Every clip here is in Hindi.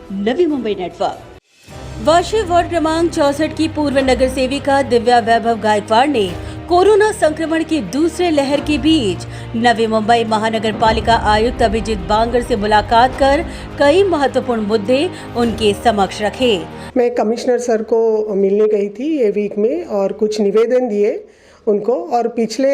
नवी मुंबई नेटवर्क। वाशी वार्ड क्रमांक 64 की पूर्व नगर सेविका दिव्या वैभव गायकवाड़ ने कोरोना संक्रमण की दूसरे लहर के बीच नवी मुंबई महानगर पालिका आयुक्त अभिजीत बांगर से मुलाकात कर कई महत्वपूर्ण मुद्दे उनके समक्ष रखे। मैं कमिश्नर सर को मिलने गई थी ये वीक में और कुछ निवेदन दिए उनको, और पिछले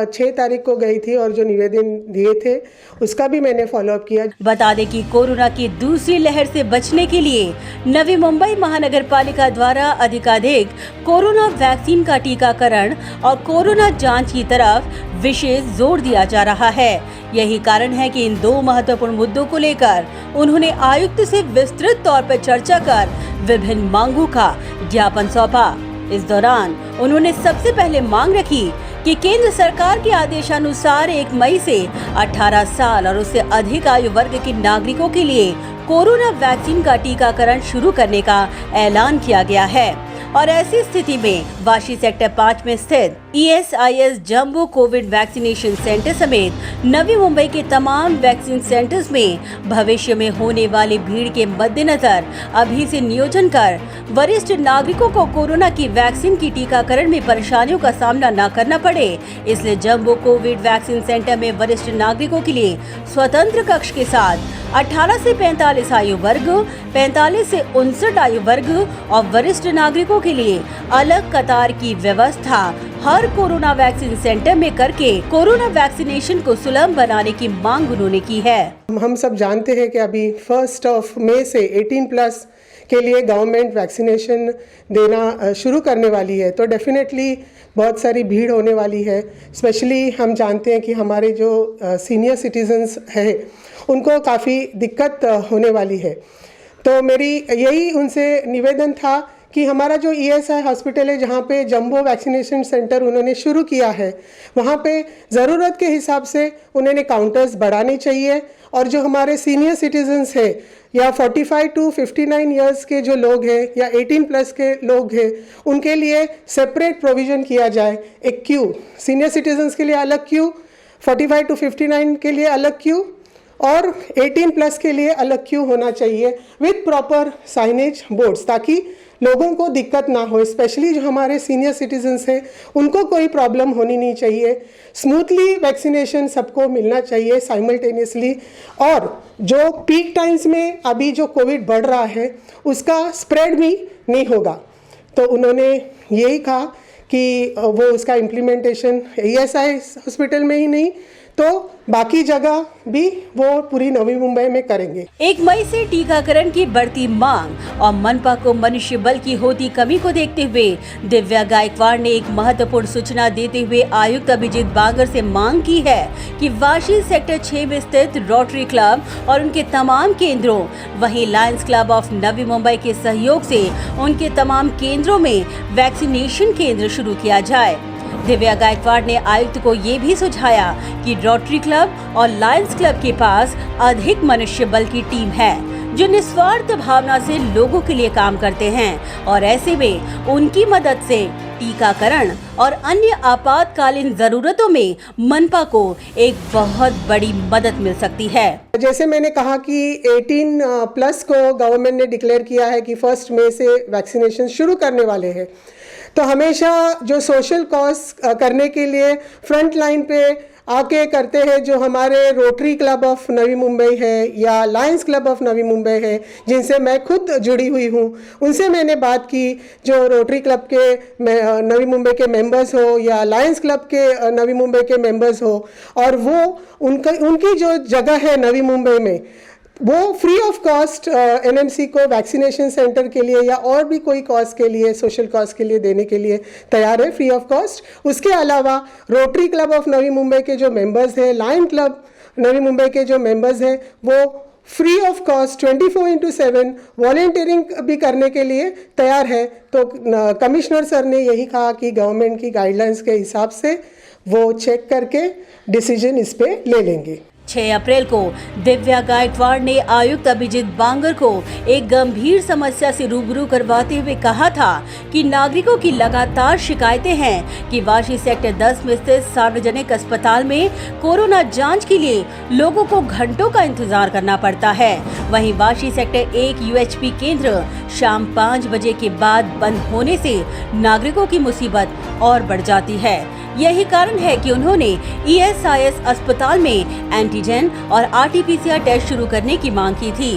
6 तारीख को गई थी और जो निवेदन दिए थे उसका भी मैंने फॉलोअप किया। बता दें कि कोरोना की दूसरी लहर से बचने के लिए नवी मुंबई महानगर पालिका द्वारा अधिकाधिक कोरोना वैक्सीन का टीकाकरण और कोरोना जांच की तरफ विशेष जोर दिया जा रहा है। यही कारण है कि इन 2 महत्वपूर्ण मुद्दों को लेकर उन्होंने आयुक्त से विस्तृत तौर पर चर्चा कर विभिन्न मांगों का ज्ञापन सौंपा। इस दौरान उन्होंने सबसे पहले मांग रखी कि केंद्र सरकार के आदेशानुसार 1 मई से 18 साल और उससे अधिक आयु वर्ग के नागरिकों के लिए कोरोना वैक्सीन का टीकाकरण शुरू करने का ऐलान किया गया है और ऐसी स्थिति में वाशी सेक्टर 5 में स्थित ESIS jumbo Covid vaccination centre समेत नवी मुंबई के तमाम वैक्सीन सेंटर्स में भविष्य में होने वाली भीड़ के मद्देनजर अभी से नियोजन कर वरिष्ठ नागरिकों को कोरोना की वैक्सीन की टीकाकरण में परेशानियों का सामना न करना पड़े, इसलिए जंबो कोविड वैक्सीन सेंटर में वरिष्ठ नागरिकों के लिए स्वतंत्र कक्ष के साथ 18 से 45 आयु वर्ग, 45 से 59 आयु वर्ग और वरिष्ठ नागरिकों के लिए अलग कतार की व्यवस्था हर कोरोना वैक्सीन सेंटर में करके कोरोना वैक्सीनेशन को सुलभ बनाने की मांग उन्होंने की है। हम सब जानते हैं कि अभी 1 मई से 18+ के लिए गवर्नमेंट वैक्सीनेशन देना शुरू करने वाली है, तो डेफिनेटली बहुत सारी भीड़ होने वाली है। स्पेशली हम जानते हैं कि हमारे जो सीनियर सिटीजन्स है उनको काफ़ी दिक्कत होने वाली है। तो मेरी यही उनसे निवेदन था कि हमारा जो ESI हॉस्पिटल है जहाँ पे जंबो वैक्सीनेशन सेंटर उन्होंने शुरू किया है, वहाँ पे ज़रूरत के हिसाब से उन्होंने काउंटर्स बढ़ाने चाहिए और जो हमारे सीनियर सिटीजन्स हैं या 45 to 59 ईयर्स के जो लोग हैं या 18+ के लोग हैं उनके लिए सेपरेट प्रोविज़न किया जाए। एक क्यू सीनियर सिटीजन्स के लिए अलग क्यू, 45 to 59 के लिए अलग क्यू और 18+ के लिए अलग क्यू होना चाहिए विथ प्रॉपर साइनेज बोर्ड्स, ताकि लोगों को दिक्कत ना हो। स्पेशली जो हमारे सीनियर सिटीजन्स हैं उनको कोई प्रॉब्लम होनी नहीं चाहिए। स्मूथली वैक्सीनेशन सबको मिलना चाहिए साइमल्टेनियसली, और जो पीक टाइम्स में अभी जो कोविड बढ़ रहा है उसका स्प्रेड भी नहीं होगा। तो उन्होंने यही कहा कि वो उसका इम्प्लीमेंटेशन ESI हॉस्पिटल में ही नहीं तो बाकी जगह भी वो पूरी नवी मुंबई में करेंगे। 1 मई से टीकाकरण की बढ़ती मांग और मनपा को मनुष्य बल की होती कमी को देखते हुए दिव्या गायकवाड़ ने एक महत्वपूर्ण सूचना देते हुए आयुक्त अभिजीत बांगर से मांग की है कि वाशी सेक्टर 6 में स्थित रोटरी क्लब और उनके तमाम केंद्रों, वहीं Lions club of Navi Mumbai के सहयोग से उनके तमाम केंद्रों में वैक्सीनेशन केंद्र शुरू किया जाए। दिव्या गायकवाड़ ने आयुक्त को ये भी सुझाया कि रोटरी क्लब और लायंस क्लब के पास अधिक मनुष्य बल की टीम है जो निस्वार्थ भावना से लोगों के लिए काम करते हैं और ऐसे में उनकी मदद से टीकाकरण और अन्य आपातकालीन जरूरतों में मनपा को एक बहुत बड़ी मदद मिल सकती है। जैसे मैंने कहा कि 18+ को गवर्नमेंट ने डिक्लेयर किया है कि 1 मई से वैक्सीनेशन शुरू करने वाले हैं, तो हमेशा जो सोशल कॉज करने के लिए फ्रंट लाइन पे आके करते हैं जो हमारे rotary club of Navi Mumbai है या Lions club of Navi Mumbai है, जिनसे मैं खुद जुड़ी हुई हूँ, उनसे मैंने बात की। जो रोटरी क्लब के नवी मुंबई के मेंबर्स हो या लायंस क्लब के नवी मुंबई के मेंबर्स हो, और वो उनकी जो जगह है नवी मुंबई में वो फ्री ऑफ कॉस्ट NMC को वैक्सीनेशन सेंटर के लिए या और भी कोई कॉज के लिए, सोशल कॉज के लिए देने के लिए तैयार है फ्री ऑफ कॉस्ट। उसके अलावा rotary club of Navi Mumbai के जो मेंबर्स हैं, लायन क्लब नवी मुंबई के जो मेंबर्स हैं, वो फ्री ऑफ कॉस्ट 24/7 वॉलेंटियरिंग भी करने के लिए तैयार है। तो कमिश्नर सर ने यही कहा कि गवर्नमेंट की गाइडलाइंस के हिसाब से वो चेक करके डिसीजन इस पे ले लेंगे। 6 अप्रैल को दिव्या गायकवाड़ ने आयुक्त अभिजीत बांगर को एक गंभीर समस्या से रूबरू करवाते हुए कहा था कि नागरिकों की लगातार शिकायतें हैं कि वाशी सेक्टर 10 में स्थित सार्वजनिक अस्पताल में कोरोना जांच के लिए लोगों को घंटों का इंतजार करना पड़ता है। वहीं वाशी सेक्टर 1 यूएचपी केंद्र शाम 5 बजे के बाद बंद होने से नागरिकों की मुसीबत और बढ़ जाती है। यही कारण है कि उन्होंने ईएसआईएस अस्पताल में एंटीजन और आरटीपीसीआर टेस्ट शुरू करने की मांग की थी।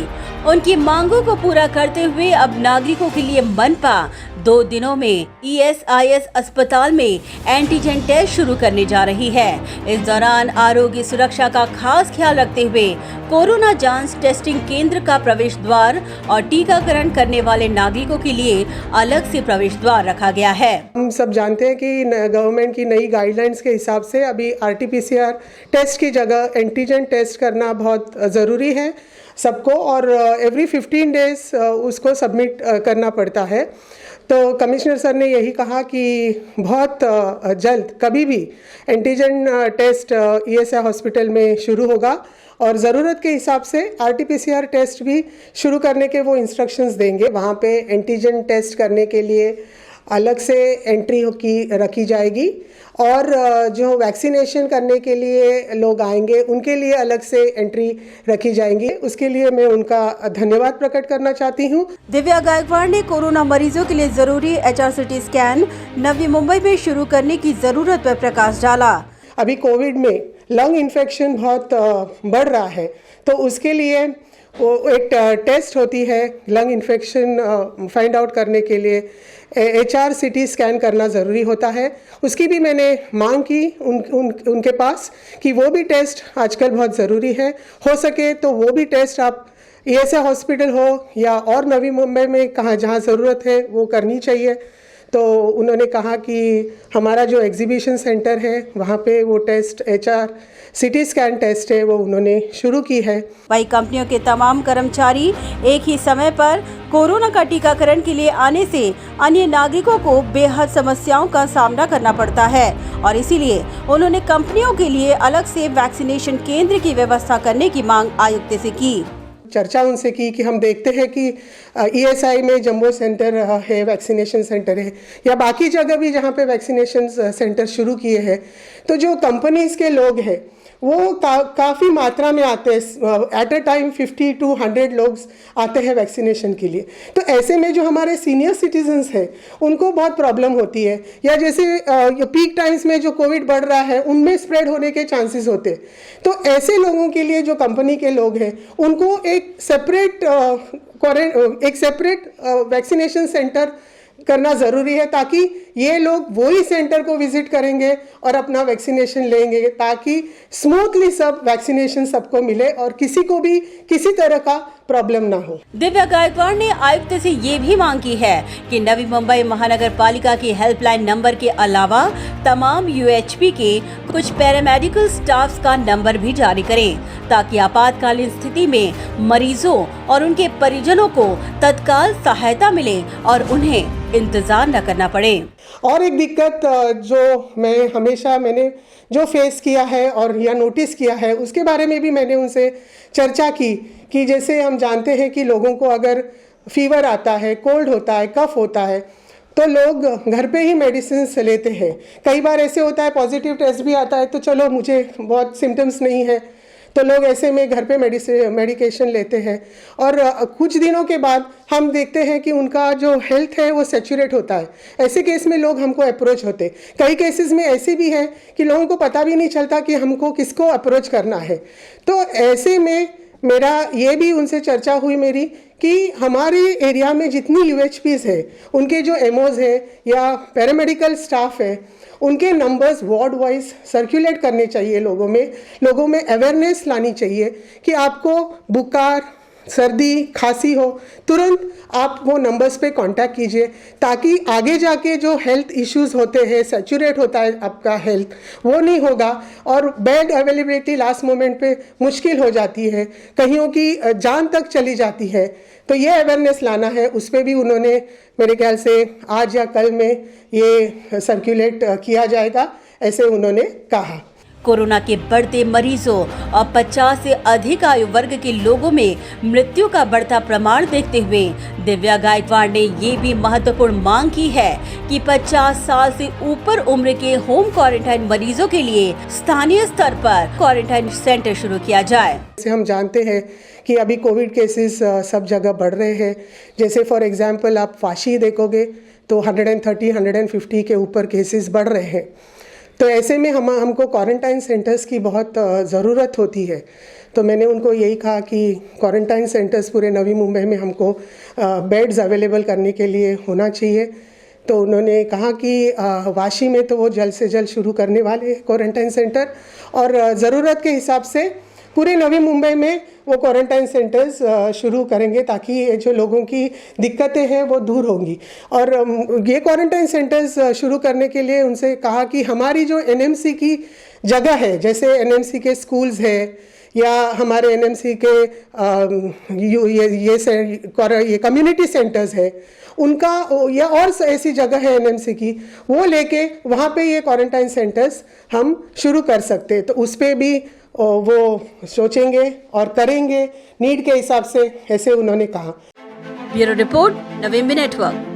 उनकी मांगों को पूरा करते हुए अब नागरिकों के लिए मनपा 2 दिनों में ईएसआईएस अस्पताल में एंटीजन टेस्ट शुरू करने जा रही है। इस दौरान आरोग्य सुरक्षा का खास ख्याल रखते हुए कोरोना जांच टेस्टिंग केंद्र का प्रवेश द्वार और टीकाकरण करने वाले नागरिकों के लिए अलग से प्रवेश द्वार रखा गया है। हम सब जानते हैं कि गवर्नमेंट की नई गाइडलाइंस के हिसाब से अभी आरटीपीसीआर टेस्ट की जगह एंटीजन टेस्ट करना बहुत ज़रूरी है सबको, और एवरी 15 डेज उसको सबमिट करना पड़ता है। तो कमिश्नर सर ने यही कहा कि बहुत जल्द कभी भी एंटीजन टेस्ट ईएसआई हॉस्पिटल में शुरू होगा और ज़रूरत के हिसाब से आरटीपीसीआर टेस्ट भी शुरू करने के वो इंस्ट्रक्शंस देंगे। वहाँ पे एंटीजन टेस्ट करने के लिए अलग से एंट्री रखी जाएगी और जो वैक्सीनेशन करने के लिए लोग आएंगे उनके लिए अलग से एंट्री रखी जाएंगी। उसके लिए मैं उनका धन्यवाद प्रकट करना चाहती हूँ। दिव्या गायकवाड़ ने कोरोना मरीजों के लिए जरूरी HRCT स्कैन नवी मुंबई में शुरू करने की जरूरत पर प्रकाश डाला। अभी कोविड में लंग इन्फेक्शन बहुत बढ़ रहा है, तो उसके लिए वो एक टेस्ट होती है लंग इन्फेक्शन फाइंड आउट करने के लिए HRCT स्कैन करना ज़रूरी होता है। उसकी भी मैंने मांग की उनके पास कि वो भी टेस्ट आजकल बहुत ज़रूरी है। हो सके तो वो भी टेस्ट आप ईएसआई हॉस्पिटल हो या और नवी मुंबई में जहाँ ज़रूरत है वो करनी चाहिए। तो उन्होंने कहा कि हमारा जो एग्जीबिशन सेंटर है वहाँ पे वो टेस्ट HRCT स्कैन टेस्ट है वो उन्होंने शुरू की है। वही कंपनियों के तमाम कर्मचारी एक ही समय पर कोरोना का टीकाकरण के लिए आने से अन्य नागरिकों को बेहद समस्याओं का सामना करना पड़ता है और इसीलिए उन्होंने कंपनियों के लिए अलग से वैक्सीनेशन केंद्र की व्यवस्था करने की मांग आयुक्त से की। चर्चा उनसे की कि हम देखते हैं कि ईएसआई में जंबो सेंटर है, वैक्सीनेशन सेंटर है, या बाकी जगह भी जहाँ पे वैक्सीनेशन सेंटर शुरू किए हैं, तो जो कंपनीज के लोग हैं वो काफ़ी मात्रा में आते हैं। एट अ टाइम 50 to 100 लोग आते हैं वैक्सीनेशन के लिए। तो ऐसे में जो हमारे सीनियर सिटीजन्स हैं उनको बहुत प्रॉब्लम होती है, या जैसे पीक टाइम्स में जो कोविड बढ़ रहा है उनमें स्प्रेड होने के चांसेस होते हैं। तो ऐसे लोगों के लिए जो कंपनी के लोग हैं उनको एक सेपरेट वैक्सीनेशन सेंटर करना ज़रूरी है, ताकि ये लोग वही सेंटर को विजिट करेंगे और अपना वैक्सीनेशन लेंगे, ताकि स्मूथली सब वैक्सीनेशन सबको मिले और किसी को भी किसी तरह का प्रॉब्लम ना हो। दिव्या गायकवाड़ ने आयुक्त से ये भी मांग की है कि नवी मुंबई महानगर पालिका की हेल्पलाइन नंबर के अलावा तमाम यूएचपी के कुछ पैरामेडिकल स्टाफ का नंबर भी जारी करें, ताकि आपातकालीन स्थिति में मरीजों और उनके परिजनों को तत्काल सहायता मिले और उन्हें इंतजार न करना पड़े। और एक दिक्कत जो मैंने जो फेस किया है और या नोटिस किया है उसके बारे में भी मैंने उनसे चर्चा की कि जैसे हम जानते हैं कि लोगों को अगर फीवर आता है, कोल्ड होता है, कफ होता है, तो लोग घर पे ही मेडिसिन लेते हैं। कई बार ऐसे होता है पॉजिटिव टेस्ट भी आता है तो चलो मुझे बहुत सिम्टम्स नहीं है, तो लोग ऐसे में घर पे मेडिकेशन लेते हैं और कुछ दिनों के बाद हम देखते हैं कि उनका जो हेल्थ है वो सैचुरेट होता है। ऐसे केस में लोग हमको अप्रोच होते। कई केसेस में ऐसे भी हैं कि लोगों को पता भी नहीं चलता कि हमको किसको अप्रोच करना है। तो ऐसे में मेरा ये भी उनसे चर्चा हुई मेरी कि हमारे एरिया में जितनी यूएचपीज़ है उनके जो एमओज है या पैरामेडिकल स्टाफ है उनके नंबर्स वार्ड वाइज सर्कुलेट करने चाहिए। लोगों में अवेयरनेस लानी चाहिए कि आपको बुखार, सर्दी, खांसी हो तुरंत आप वो नंबर्स पे कांटेक्ट कीजिए, ताकि आगे जाके जो हेल्थ इश्यूज होते हैं, सैचुरेट होता है आपका हेल्थ, वो नहीं होगा और बेड अवेलेबिलिटी लास्ट मोमेंट पे मुश्किल हो जाती है, कईयों की जान तक चली जाती है। तो ये अवेयरनेस लाना है, उस पर भी उन्होंने मेरे ख्याल से आज या कल में ये सर्कुलेट किया जाएगा, ऐसे उन्होंने कहा। कोरोना के बढ़ते मरीजों और 50 से अधिक आयु वर्ग के लोगों में मृत्यु का बढ़ता प्रमाण देखते हुए दिव्या गायकवाड़ ने ये भी महत्वपूर्ण मांग की है कि 50 साल से ऊपर उम्र के होम क्वारंटाइन मरीजों के लिए स्थानीय स्तर पर क्वारंटाइन सेंटर शुरू किया जाए। जैसे हम जानते हैं कि अभी कोविड केसेस सब जगह बढ़ रहे हैं। जैसे फॉर एग्जांपल आप वाशी देखोगे तो 130-150 के ऊपर केसेस बढ़ रहे हैं। तो ऐसे में हमको क्वारंटाइन सेंटर्स की बहुत ज़रूरत होती है। तो मैंने उनको यही कहा कि क्वारंटाइन सेंटर्स पूरे नवी मुंबई में हमको बेड्स अवेलेबल करने के लिए होना चाहिए। तो उन्होंने कहा कि वाशी में तो वो जल्द से जल्द शुरू करने वाले हैं क्वारंटाइन सेंटर, और ज़रूरत के हिसाब से पूरे नवी मुंबई में वो क्वारंटाइन सेंटर्स शुरू करेंगे ताकि ये जो लोगों की दिक्कतें हैं वो दूर होंगी। और ये क्वारंटाइन सेंटर्स शुरू करने के लिए उनसे कहा कि हमारी जो एनएमसी की जगह है, जैसे एनएमसी के स्कूल्स है या हमारे एनएमसी के ये कम्युनिटी सेंटर्स है, उनका या और ऐसी जगह है एनएमसी की, वो लेके वहाँ पे ये क्वारंटाइन सेंटर्स हम शुरू कर सकते हैं। तो उस पर भी वो सोचेंगे और करेंगे नीड के हिसाब से, ऐसे उन्होंने कहा। ब्यूरो रिपोर्ट, नवीन नेटवर्क।